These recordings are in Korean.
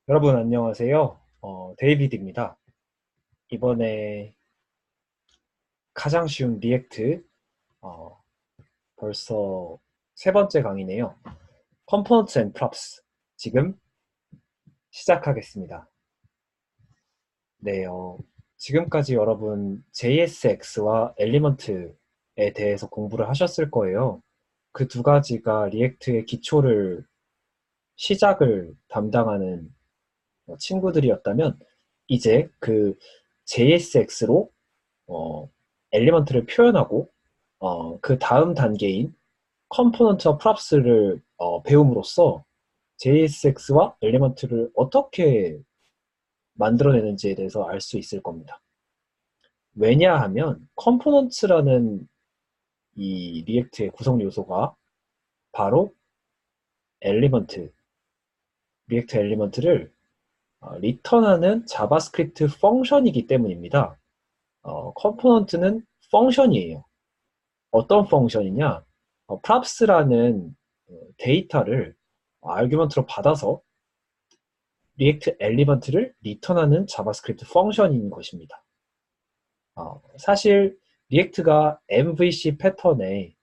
여러분 안녕하세요. 데이비드입니다. 이번에 가장 쉬운 리액트 어, 벌써 세 번째 강의네요. Components and Props 지금 시작하겠습니다. 네, 지금까지 여러분 JSX와 엘리먼트에 대해서 공부를 하셨을 거예요. 그 두 가지가 리액트의 기초를 시작을 담당하는 친구들이었다면 이제 그 JSX로 엘리먼트를 표현하고 그 다음 단계인 컴포넌트와 프랍스를 배움으로써 JSX와 엘리먼트를 어떻게 만들어내는지에 대해서 알 수 있을 겁니다. 왜냐하면 컴포넌트라는 이 리액트의 구성 요소가 바로 엘리먼트, 리액트 엘리먼트를 리턴하는 자바스크립트 펑션이기 때문입니다. 컴포넌트는 펑션이에요. 어떤 펑션이냐? props라는 데이터를 아규먼트로 받아서 리액트 엘리먼트를 리턴하는 자바스크립트 펑션인 것입니다. 사실 리액트가 MVC 패턴의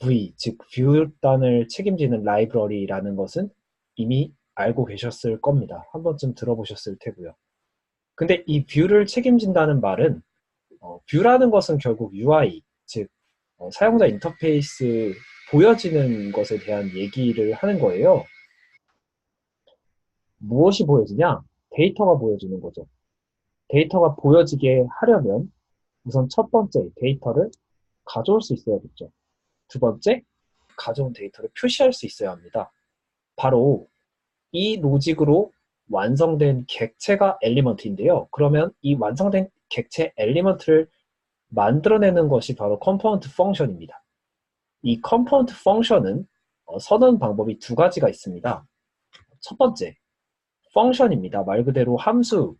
V, 즉 뷰단을 책임지는 라이브러리라는 것은 이미 알고 계셨을 겁니다. 한 번쯤 들어보셨을 테고요. 근데 이 뷰를 책임진다는 말은 뷰라는 것은 결국 UI, 즉 사용자 인터페이스 보여지는 것에 대한 얘기를 하는 거예요. 무엇이 보여지냐? 데이터가 보여지는 거죠. 데이터가 보여지게 하려면 우선 첫 번째 데이터를 가져올 수 있어야겠죠. 두 번째, 가져온 데이터를 표시할 수 있어야 합니다. 바로 이 로직으로 완성된 객체가 엘리먼트인데요. 그러면 이 완성된 객체 엘리먼트를 만들어내는 것이 바로 컴포넌트 펑션입니다. 이 컴포넌트 펑션은 선언 방법이 두 가지가 있습니다. 첫 번째, 펑션입니다. 말 그대로 함수,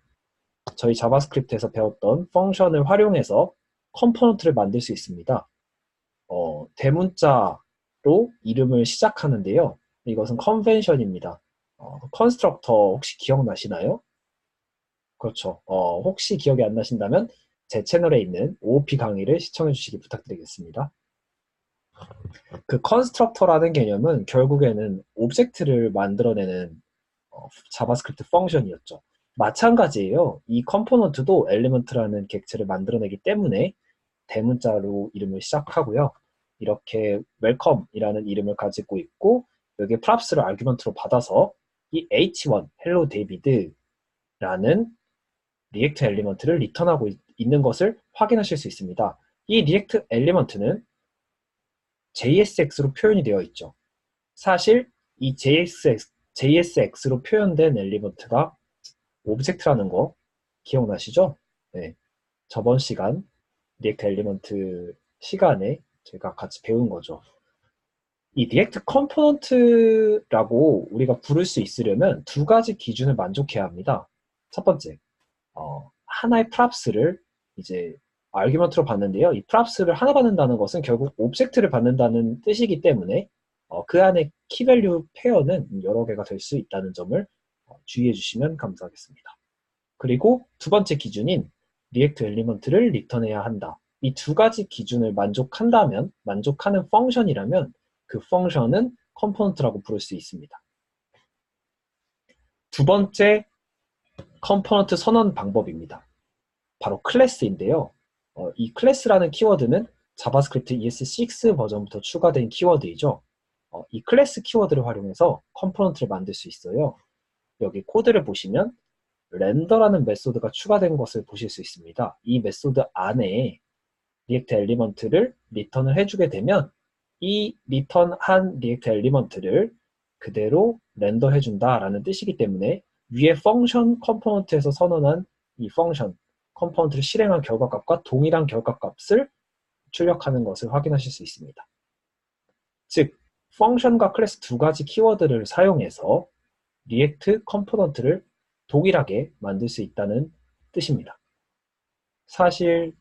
저희 자바스크립트에서 배웠던 펑션을 활용해서 컴포넌트를 만들 수 있습니다. 대문자로 이름을 시작하는데요. 이것은 컨벤션입니다. 컨스트럭터 혹시 기억나시나요? 그렇죠. 혹시 기억이 안 나신다면 제 채널에 있는 OOP 강의를 시청해 주시기 부탁드리겠습니다. 그 컨스트럭터라는 개념은 결국에는 오브젝트를 만들어내는 자바스크립트 펑션이었죠. 마찬가지예요. 이 컴포넌트도 엘리먼트라는 객체를 만들어내기 때문에 대문자로 이름을 시작하고요. 이렇게 웰컴이라는 이름을 가지고 있고 여기에 props를 아규먼트로 받아서 이 h1 hello david라는 리액트 엘리먼트를 리턴하고 있는 것을 확인하실 수 있습니다. 이 리액트 엘리먼트는 JSX로 표현이 되어 있죠. 사실 이 JSX로 표현된 엘리먼트가 오브젝트라는 거 기억나시죠? 네. 저번 시간 리액트 엘리먼트 시간에 제가 같이 배운 거죠. 이 리액트 컴포넌트라고 우리가 부를 수 있으려면 두 가지 기준을 만족해야 합니다. 첫 번째, 하나의 프랍스를 이제 아규먼트로 받는데요. 이 프랍스를 하나 받는다는 것은 결국 오브젝트를 받는다는 뜻이기 때문에 그 안에 키밸류 페어는 여러 개가 될 수 있다는 점을 주의해 주시면 감사하겠습니다. 그리고 두 번째 기준인 리액트 엘리먼트를 리턴해야 한다. 이 두 가지 기준을 만족한다면, 만족하는 펑션이라면 그 펑션은 컴포넌트라고 부를 수 있습니다. 두 번째 컴포넌트 선언 방법입니다. 바로 클래스인데요. 이 클래스라는 키워드는 자바스크립트 ES6 버전부터 추가된 키워드이죠. 이 클래스 키워드를 활용해서 컴포넌트를 만들 수 있어요. 여기 코드를 보시면 렌더라는 메소드가 추가된 것을 보실 수 있습니다. 이 메소드 안에 리액트 엘리먼트를 리턴을 해주게 되면 이 리턴한 리액트 엘리먼트를 그대로 렌더 해준다라는 뜻이기 때문에 위에 펑션 컴포넌트에서 선언한 이 펑션 컴포넌트를 실행한 결과값과 동일한 결과값을 출력하는 것을 확인하실 수 있습니다. 즉, 펑션과 클래스 두 가지 키워드를 사용해서 리액트 컴포넌트를 동일하게 만들 수 있다는 뜻입니다. 사실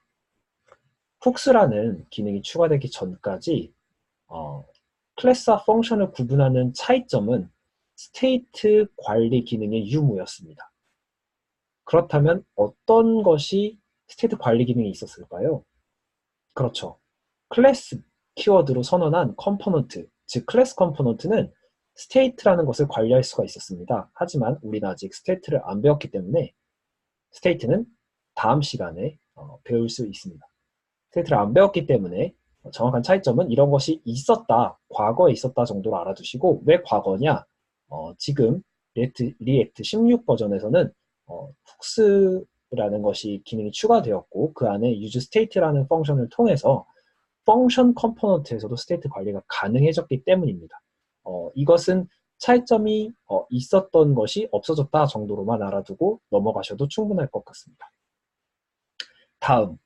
훅스라는 기능이 추가되기 전까지 클래스와 펑션을 구분하는 차이점은 스테이트 관리 기능의 유무였습니다. 그렇다면 어떤 것이 스테이트 관리 기능이 있었을까요? 그렇죠. 클래스 키워드로 선언한 컴포넌트, 즉 클래스 컴포넌트는 스테이트라는 것을 관리할 수가 있었습니다. 하지만 우리는 아직 스테이트를 안 배웠기 때문에 스테이트는 다음 시간에 배울 수 있습니다. 스테이트를 안 배웠기 때문에 정확한 차이점은 이런 것이 있었다, 과거에 있었다 정도로 알아두시고, 왜 과거냐? 지금 리액트 16 버전에서는 훅스라는 것이 기능이 추가되었고, 그 안에 useState라는 펑션을 통해서 펑션 컴포넌트에서도 스테이트 관리가 가능해졌기 때문입니다. 이것은 차이점이 있었던 것이 없어졌다 정도로만 알아두고 넘어가셔도 충분할 것 같습니다. 다음,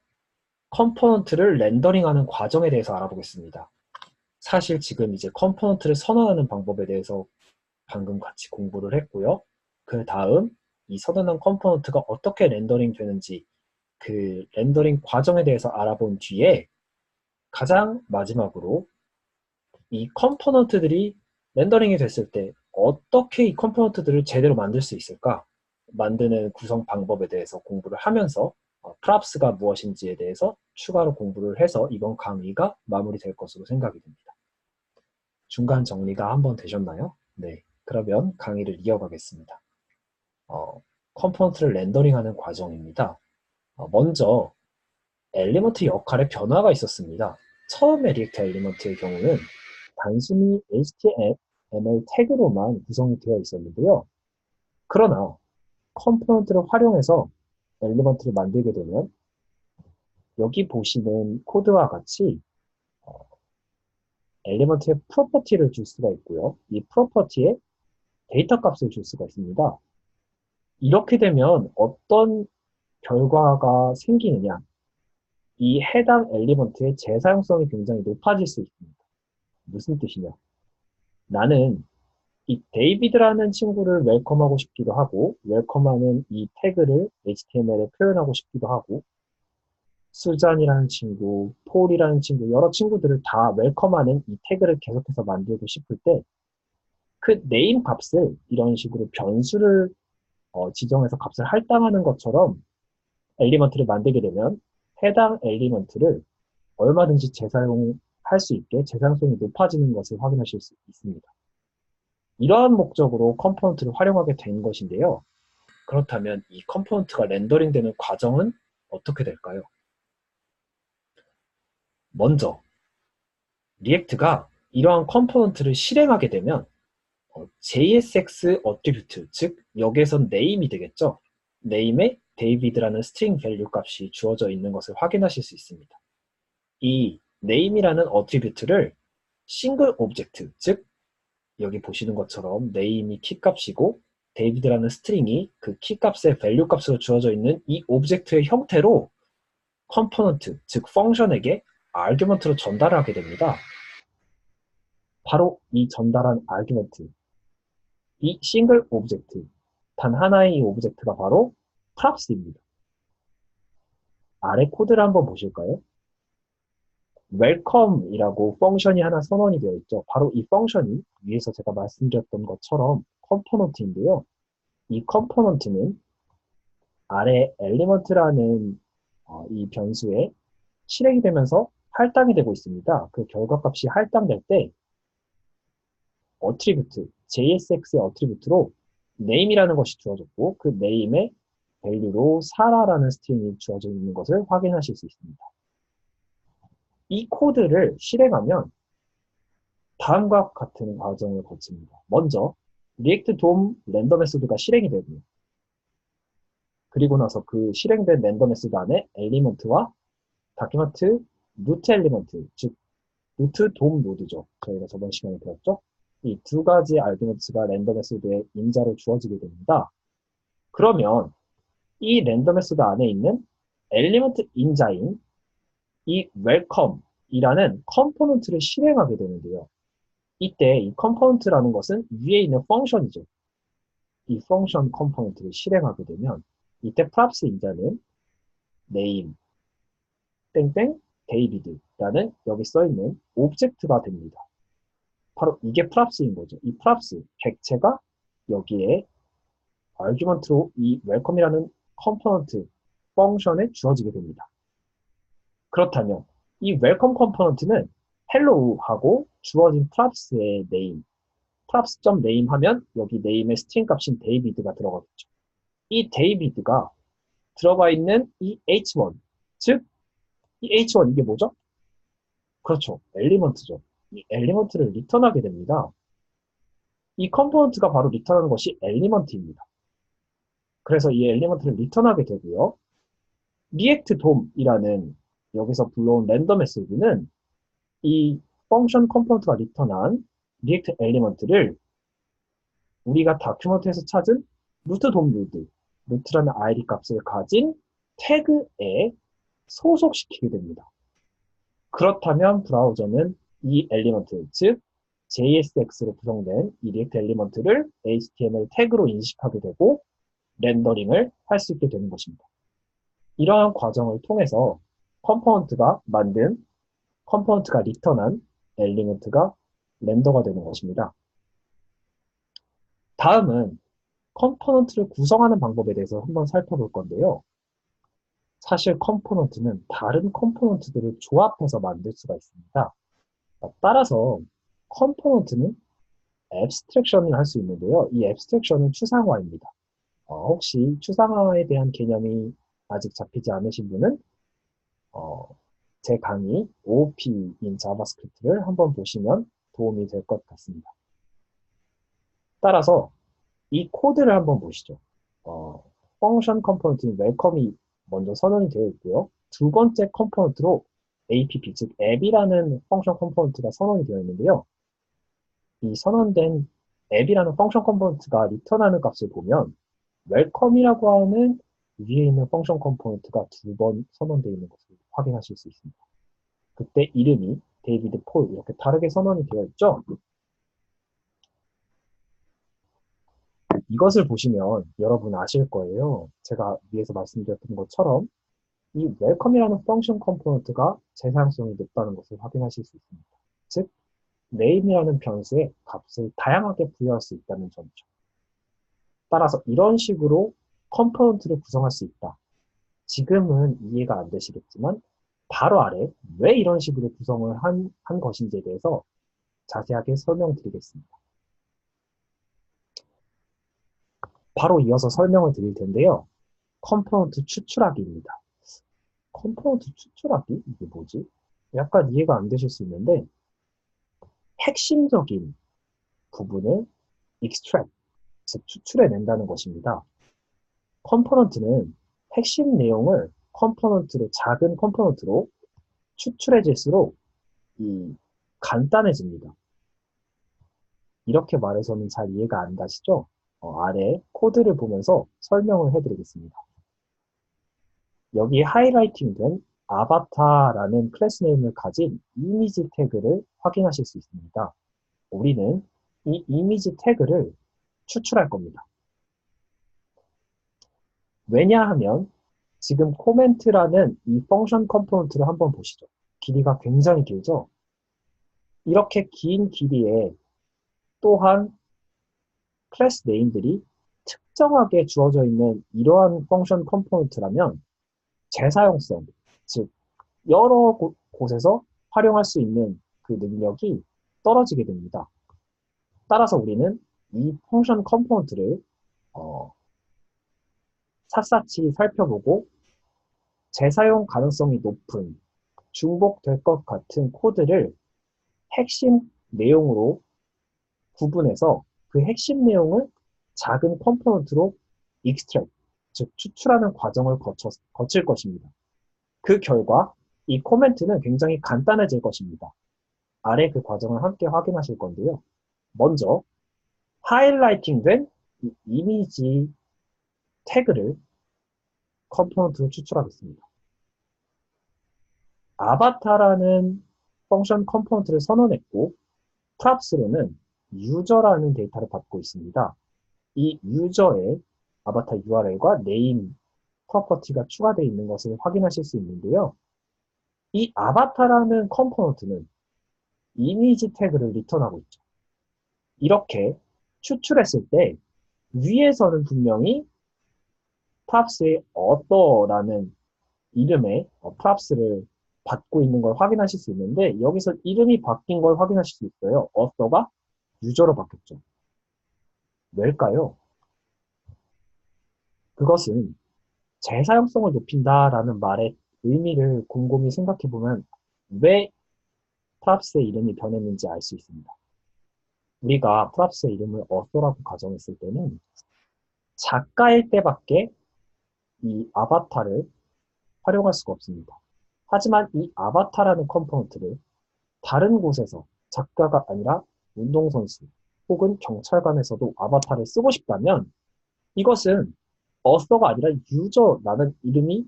컴포넌트를 렌더링하는 과정에 대해서 알아보겠습니다. 사실 지금 이제 컴포넌트를 선언하는 방법에 대해서 방금 같이 공부를 했고요. 그 다음 이 선언한 컴포넌트가 어떻게 렌더링 되는지 그 렌더링 과정에 대해서 알아본 뒤에 가장 마지막으로 이 컴포넌트들이 렌더링이 됐을 때 어떻게 이 컴포넌트들을 제대로 만들 수 있을까? 만드는 구성 방법에 대해서 공부를 하면서 프랍스가 무엇인지에 대해서 추가로 공부를 해서 이번 강의가 마무리될 것으로 생각이 됩니다. 중간 정리가 한번 되셨나요? 네, 그러면 강의를 이어가겠습니다. 컴포넌트를 렌더링하는 과정입니다. 먼저 엘리먼트 역할의 변화가 있었습니다. 처음에 리액트 엘리먼트의 경우는 단순히 HTML 태그로만 구성이 되어 있었는데요. 그러나 컴포넌트를 활용해서 엘리먼트를 만들게 되면 여기 보시는 코드와 같이 엘리먼트의 프로퍼티를 줄 수가 있고요. 이 프로퍼티에 데이터 값을 줄 수가 있습니다. 이렇게 되면 어떤 결과가 생기느냐, 이 해당 엘리먼트의 재사용성이 굉장히 높아질 수 있습니다. 무슨 뜻이냐? 나는 이 데이비드라는 친구를 웰컴하고 싶기도 하고, 웰컴하는 이 태그를 HTML에 표현하고 싶기도 하고, 수잔이라는 친구, 폴이라는 친구, 여러 친구들을 다 웰컴하는 이 태그를 계속해서 만들고 싶을 때, 그 네임 값을 이런 식으로 변수를 지정해서 값을 할당하는 것처럼 엘리먼트를 만들게 되면 해당 엘리먼트를 얼마든지 재사용할 수 있게 재사용성이 높아지는 것을 확인하실 수 있습니다. 이러한 목적으로 컴포넌트를 활용하게 된 것인데요. 그렇다면 이 컴포넌트가 렌더링 되는 과정은 어떻게 될까요? 먼저 리액트가 이러한 컴포넌트를 실행하게 되면 JSX 어트리뷰트, 즉 여기에선 네임이 되겠죠. 네임에 데이비드라는 스트링 밸류 값이 주어져 있는 것을 확인하실 수 있습니다. 이 네임이라는 어트리뷰트를 싱글 오브젝트, 즉 여기 보시는 것처럼 네임이 키값이고 데이비드라는 스트링이 그 키값의 밸류 값으로 주어져 있는 이 오브젝트의 형태로 컴포넌트, 즉 펑션에게 아규먼트로 전달하게 됩니다. 바로 이 전달한 아규먼트, 이 싱글 오브젝트, 단 하나의 이 오브젝트가 바로 프랍스입니다. 아래 코드를 한번 보실까요? 웰컴이라고 펑션이 하나 선언이 되어 있죠. 바로 이 펑션이 위에서 제가 말씀드렸던 것처럼 컴포넌트인데요. 이 컴포넌트는 아래 엘리먼트라는 이 변수에 실행이 되면서 할당이 되고 있습니다. 그 결과값이 할당될 때 어트리뷰트, JSX의 어트리뷰트로 name이라는 것이 주어졌고 그 name의 밸류로 사라라는 스트링이 주어져 있는 것을 확인하실 수 있습니다. 이 코드를 실행하면 다음과 같은 과정을 거칩니다. 먼저 리액트 돔 렌더 메소드가 실행이 되고요. 그리고 나서 그 실행된 렌더 메소드 안에 엘리먼트와 다큐멘트 루트 엘리먼트, 즉 루트 돔 노드죠. 저희가 저번 시간에 배웠죠. 이 두 가지 아규먼트가 렌더 메소드의 임자로 주어지게 됩니다. 그러면 이 렌더 메소드 안에 있는 엘리먼트 임자인 이 웰컴이라는 컴포넌트를 실행하게 되는데요. 이때 이 컴포넌트라는 것은 위에 있는 펑션이죠. 이 펑션 컴포넌트를 실행하게 되면 이때 프랍스 임자는 name 땡땡 데이비드라는 여기 써있는 오브젝트가 됩니다. 바로 이게 프랍스인 거죠. 이 프랍스 객체가 여기에 아규먼트로 이 웰컴이라는 컴포넌트 펑션에 주어지게 됩니다. 그렇다면 이 웰컴 컴포넌트는 hello 하고 주어진 프랍스의 네임, props.name 하면 여기 네임의 스트링 값인 데이비드가 들어가겠죠. 이 데이비드가 들어가 있는 이 h1, 즉 이 h1 이게 뭐죠? 그렇죠. 엘리먼트죠. 이 엘리먼트를 리턴하게 됩니다. 이 컴포넌트가 바로 리턴하는 것이 엘리먼트입니다. 그래서 이 엘리먼트를 리턴하게 되고요. react dom이라는 여기서 불러온 랜덤 메시지는 이 펑션 컴포넌트가 리턴한 react 엘리먼트를 우리가 다큐먼트에서 찾은 루트 돔 루드, 루트라는 id 값을 가진 태그에 소속시키게 됩니다. 그렇다면 브라우저는 이 엘리먼트, 즉 JSX로 구성된 이 리액트 엘리먼트를 HTML 태그로 인식하게 되고 렌더링을 할 수 있게 되는 것입니다. 이러한 과정을 통해서 컴포넌트가 리턴한 엘리먼트가 렌더가 되는 것입니다. 다음은 컴포넌트를 구성하는 방법에 대해서 한번 살펴볼 건데요. 사실 컴포넌트는 다른 컴포넌트들을 조합해서 만들 수가 있습니다. 따라서 컴포넌트는 앱스트랙션을 할 수 있는데요. 이 앱스트랙션은 추상화입니다. 혹시 추상화에 대한 개념이 아직 잡히지 않으신 분은 제 강의 OOP인 자바스크립트를 한번 보시면 도움이 될 것 같습니다. 따라서 이 코드를 한번 보시죠. 펑션 컴포넌트는 웰컴이 먼저 선언이 되어 있고요. 두 번째 컴포넌트로 app, 즉 앱이라는 펑션 컴포넌트가 선언이 되어 있는데요. 이 선언된 앱이라는 펑션 컴포넌트가 리턴하는 값을 보면 웰컴이라고 하는 위에 있는 펑션 컴포넌트가 두 번 선언되어 있는 것을 확인하실 수 있습니다. 그때 이름이 데이비드 폴 이렇게 다르게 선언이 되어 있죠. 이것을 보시면 여러분 아실 거예요. 제가 위에서 말씀드렸던 것처럼 이 웰컴이라는 펑션 컴포넌트가 재사용성이 높다는 것을 확인하실 수 있습니다. 즉, name이라는 변수에 값을 다양하게 부여할 수 있다는 점이죠. 따라서 이런 식으로 컴포넌트를 구성할 수 있다. 지금은 이해가 안 되시겠지만 바로 아래 왜 이런 식으로 구성을 한 것인지에 대해서 자세하게 설명드리겠습니다. 바로 이어서 설명을 드릴 텐데요. 컴포넌트 추출하기입니다. 컴포넌트 추출하기? 이게 뭐지? 약간 이해가 안 되실 수 있는데 핵심적인 부분을 extract, 즉 추출해낸다는 것입니다. 컴포넌트는 핵심 내용을 작은 컴포넌트로 추출해질수록 간단해집니다. 이렇게 말해서는 잘 이해가 안 가시죠? 아래 코드를 보면서 설명을 해드리겠습니다. 여기 하이라이팅된 아바타라는 클래스 네임을 가진 이미지 태그를 확인하실 수 있습니다. 우리는 이 이미지 태그를 추출할 겁니다. 왜냐하면 지금 코멘트라는 이 펑션 컴포넌트를 한번 보시죠. 길이가 굉장히 길죠? 이렇게 긴 길이에 또한 클래스 네임들이 특정하게 주어져 있는 이러한 펑션 컴포넌트라면 재사용성, 즉 여러 곳에서 활용할 수 있는 그 능력이 떨어지게 됩니다. 따라서 우리는 이 펑션 컴포넌트를 샅샅이 살펴보고 재사용 가능성이 높은 중복될 것 같은 코드를 핵심 내용으로 구분해서 그 핵심 내용을 작은 컴포넌트로 extract, 즉 추출하는 과정을 거칠 것입니다. 그 결과 이 코멘트는 굉장히 간단해질 것입니다. 아래 그 과정을 함께 확인하실 건데요. 먼저 하이라이팅된 이 이미지 태그를 컴포넌트로 추출하겠습니다. 아바타라는 펑션 컴포넌트를 선언했고 props로는 유저라는 데이터를 받고 있습니다. 이 유저의 아바타 URL과 네임 프로퍼티가 추가되어 있는 것을 확인하실 수 있는데요. 이 아바타라는 컴포넌트는 이미지 태그를 리턴하고 있죠. 이렇게 추출했을 때 위에서는 분명히 props의 author라는 이름의 props를 받고 있는 걸 확인하실 수 있는데 여기서 이름이 바뀐 걸 확인하실 수 있어요. author가 유저로 바뀌었죠. 왜일까요? 그것은 재사용성을 높인다라는 말의 의미를 곰곰이 생각해보면 왜 props의 이름이 변했는지 알 수 있습니다. 우리가 props의 이름을 author라고 가정했을 때는 작가일 때밖에 이 아바타를 활용할 수가 없습니다. 하지만 이 아바타라는 컴포넌트를 다른 곳에서 작가가 아니라 운동선수 혹은 경찰관에서도 아바타를 쓰고 싶다면 이것은 author가 아니라 유저라는 이름이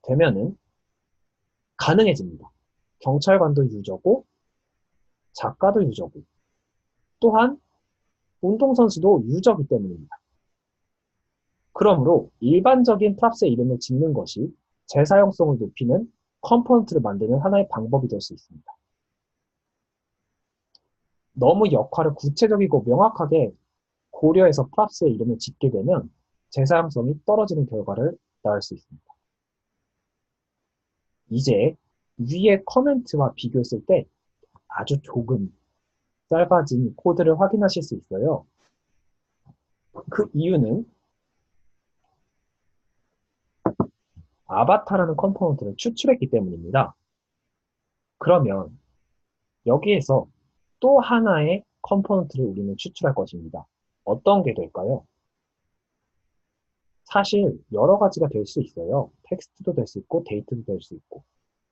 되면은 가능해집니다. 경찰관도 유저고 작가도 유저고 또한 운동선수도 유저이기 때문입니다. 그러므로 일반적인 프랍스의 이름을 짓는 것이 재사용성을 높이는 컴포넌트를 만드는 하나의 방법이 될 수 있습니다. 너무 역할을 구체적이고 명확하게 고려해서 프랍스의 이름을 짓게 되면 재사용성이 떨어지는 결과를 낳을 수 있습니다. 이제 위의 커멘트와 비교했을 때 아주 조금 짧아진 코드를 확인하실 수 있어요. 그 이유는 아바타라는 컴포넌트를 추출했기 때문입니다. 그러면 여기에서 또 하나의 컴포넌트를 우리는 추출할 것입니다. 어떤 게 될까요? 사실 여러 가지가 될 수 있어요. 텍스트도 될 수 있고 데이트도 될 수 있고.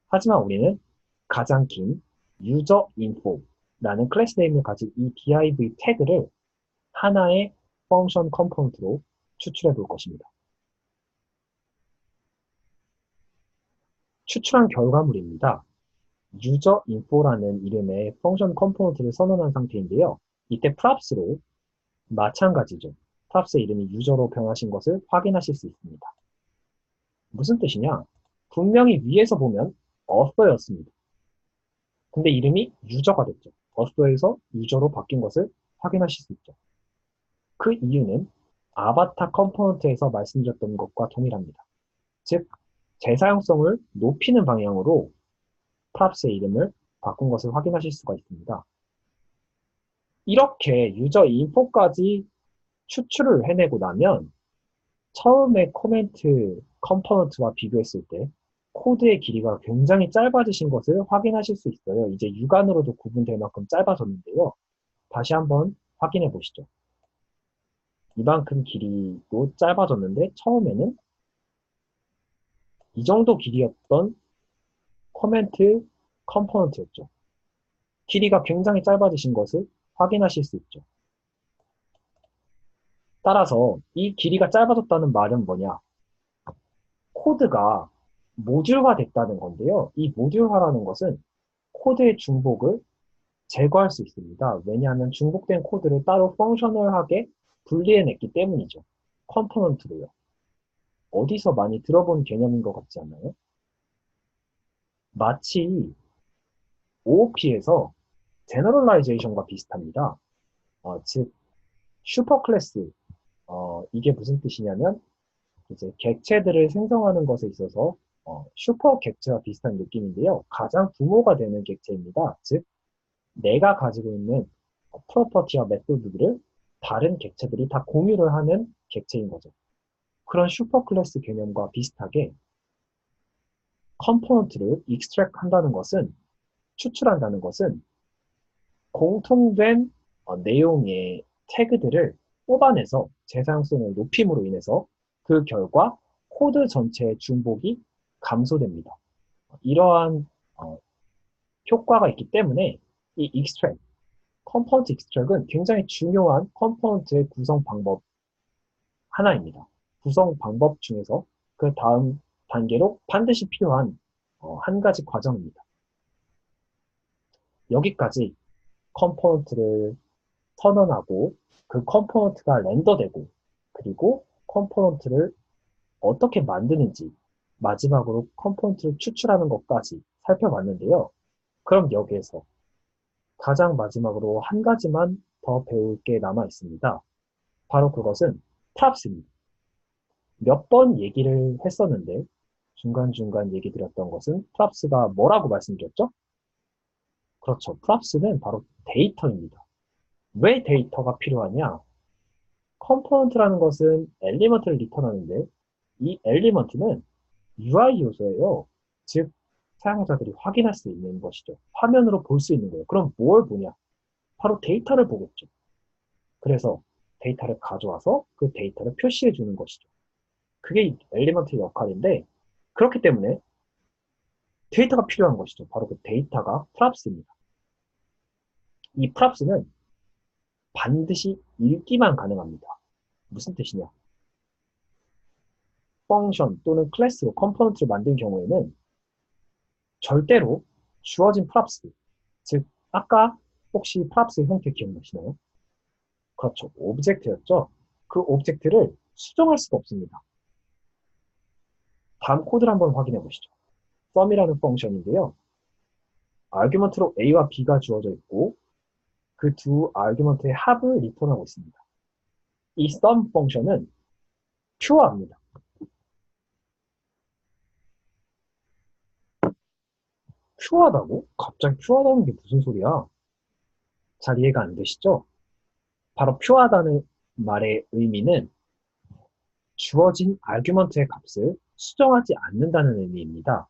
하지만 우리는 가장 긴 user info라는 클래스 네임을 가진 이 div 태그를 하나의 펑션 컴포넌트로 추출해 볼 것입니다. 추출한 결과물입니다. user info라는 이름의 펑션 컴포넌트를 선언한 상태인데요. 이때 props로 마찬가지죠. props의 이름이 유저로 변하신 것을 확인하실 수 있습니다. 무슨 뜻이냐? 분명히 위에서 보면 author였습니다. 근데 이름이 유저가 됐죠. author에서 유저로 바뀐 것을 확인하실 수 있죠. 그 이유는 아바타 컴포넌트에서 말씀드렸던 것과 동일합니다. 즉, 재사용성을 높이는 방향으로 props의 이름을 바꾼 것을 확인하실 수가 있습니다. 이렇게 유저 인포까지 추출을 해내고 나면 처음에 코멘트 컴포넌트와 비교했을 때 코드의 길이가 굉장히 짧아지신 것을 확인하실 수 있어요. 이제 육안으로도 구분될 만큼 짧아졌는데요. 다시 한번 확인해 보시죠. 이만큼 길이도 짧아졌는데 처음에는 이 정도 길이였던 코멘트 컴포넌트였죠. 길이가 굉장히 짧아지신 것을 확인하실 수 있죠. 따라서 이 길이가 짧아졌다는 말은 뭐냐? 코드가 모듈화 됐다는 건데요. 이 모듈화라는 것은 코드의 중복을 제거할 수 있습니다. 왜냐하면 중복된 코드를 따로 펑셔널하게 분리해냈기 때문이죠. 컴포넌트로요. 어디서 많이 들어본 개념인 것 같지 않나요? 마치 OOP에서 제너럴라이제이션과 비슷합니다. 즉 슈퍼클래스 이게 무슨 뜻이냐면 이제 객체들을 생성하는 것에 있어서 슈퍼 객체와 비슷한 느낌인데요. 가장 부모가 되는 객체입니다. 즉 내가 가지고 있는 프로퍼티와 메소드들을 다른 객체들이 다 공유를 하는 객체인 거죠. 그런 슈퍼 클래스 개념과 비슷하게 컴포넌트를 익스트랙 한다는 것은 추출한다는 것은 공통된 내용의 태그들을 뽑아내서 재사용성을 높임으로 인해서 그 결과 코드 전체의 중복이 감소됩니다. 이러한 효과가 있기 때문에 이 익스트랙, 컴포넌트 익스트랙은 굉장히 중요한 컴포넌트의 구성 방법 하나입니다. 구성 방법 중에서 그 다음 단계로 반드시 필요한 한 가지 과정입니다. 여기까지 컴포넌트를 선언하고 그 컴포넌트가 렌더되고 그리고 컴포넌트를 어떻게 만드는지 마지막으로 컴포넌트를 추출하는 것까지 살펴봤는데요. 그럼 여기에서 가장 마지막으로 한 가지만 더 배울 게 남아 있습니다. 바로 그것은 프랍스입니다. 몇 번 얘기를 했었는데 중간중간 얘기 드렸던 것은 프랍스가 뭐라고 말씀드렸죠? 그렇죠. 프랍스는 바로 데이터입니다. 왜 데이터가 필요하냐? 컴포넌트라는 것은 엘리먼트를 리턴하는데 이 엘리먼트는 UI 요소예요. 즉 사용자들이 확인할 수 있는 것이죠. 화면으로 볼 수 있는 거예요. 그럼 뭘 보냐? 바로 데이터를 보겠죠. 그래서 데이터를 가져와서 그 데이터를 표시해 주는 것이죠. 그게 엘리먼트의 역할인데 그렇기 때문에 데이터가 필요한 것이죠. 바로 그 데이터가 프랍스입니다. 이 프랍스는 반드시 읽기만 가능합니다. 무슨 뜻이냐? 펑션 또는 클래스로 컴포넌트를 만든 경우에는 절대로 주어진 프랍스, 즉 아까 혹시 프랍스의 형태 기억나시나요? 그렇죠. 오브젝트였죠. 그 오브젝트를 수정할 수가 없습니다. 다음 코드를 한번 확인해 보시죠. sum이라는 펑션인데요. 아규먼트로 a와 b가 주어져 있고 그 두 아규먼트의 합을 리턴하고 있습니다. 이 sum 펑션은 퓨어합니다. 퓨어하다고? 갑자기 퓨어하다는 게 무슨 소리야? 잘 이해가 안 되시죠? 바로 퓨어하다는 말의 의미는 주어진 아규먼트의 값을 수정하지 않는다는 의미입니다.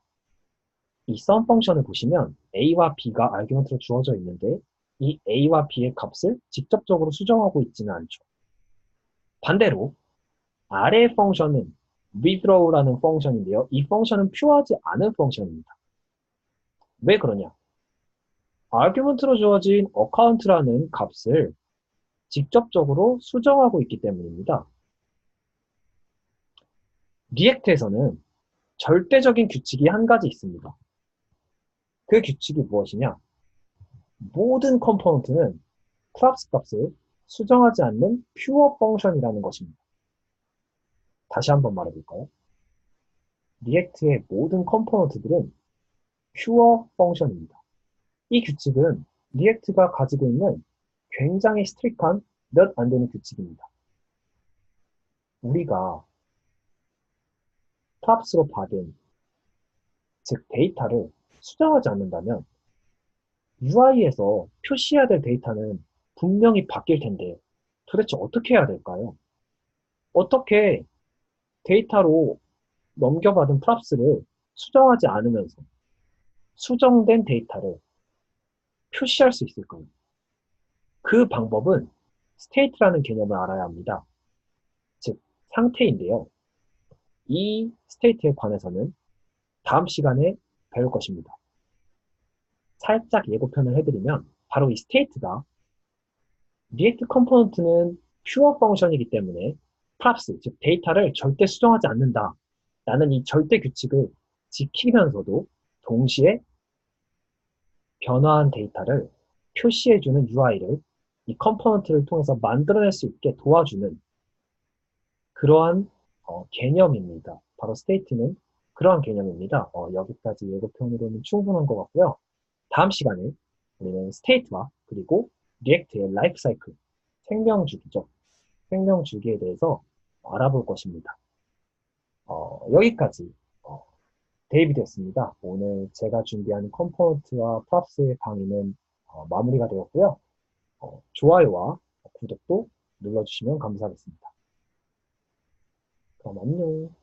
이 sum 펑션을 보시면 a와 b가 아규먼트로 주어져 있는데 이 a와 b의 값을 직접적으로 수정하고 있지는 않죠. 반대로 아래 펑션은 withdraw라는 펑션인데요. 이 펑션은 퓨어하지 않은 펑션입니다. 왜 그러냐? 아규먼트로 주어진 어카운트라는 값을 직접적으로 수정하고 있기 때문입니다. 리액트에서는 절대적인 규칙이 한 가지 있습니다. 그 규칙이 무엇이냐? 모든 컴포넌트는 프랍스 값을 수정하지 않는 퓨어 펑션이라는 것입니다. 다시 한번 말해볼까요? 리액트의 모든 컴포넌트들은 퓨어 펑션입니다. 이 규칙은 리액트가 가지고 있는 굉장히 스트릭한 몇 안 되는 규칙입니다. 우리가 프랍스로 받은 즉 데이터를 수정하지 않는다면 UI에서 표시해야 될 데이터는 분명히 바뀔 텐데 도대체 어떻게 해야 될까요? 어떻게 데이터로 넘겨받은 프랍스를 수정하지 않으면서 수정된 데이터를 표시할 수 있을까요? 그 방법은 state라는 개념을 알아야 합니다. 즉, 상태인데요. 이 state에 관해서는 다음 시간에 배울 것입니다. 살짝 예고편을 해드리면 바로 이 state가 React 컴포넌트는 퓨어 펑션이기 때문에 props, 즉 데이터를 절대 수정하지 않는다. 라는 이 절대 규칙을 지키면서도 동시에 변화한 데이터를 표시해주는 UI를 이 컴포넌트를 통해서 만들어낼 수 있게 도와주는 그러한 개념입니다. 바로 state는 그러한 개념입니다. 여기까지 예고편으로는 충분한 것 같고요. 다음 시간에 우리는 state와 그리고 리액트의 라이프 사이클, 생명주기죠. 생명주기에 대해서 알아볼 것입니다. 여기까지 데이비드였습니다. 오늘 제가 준비한 컴포넌트와 프랍스의 강의는 마무리가 되었고요. 좋아요와 구독도 눌러주시면 감사하겠습니다. 그럼 안녕.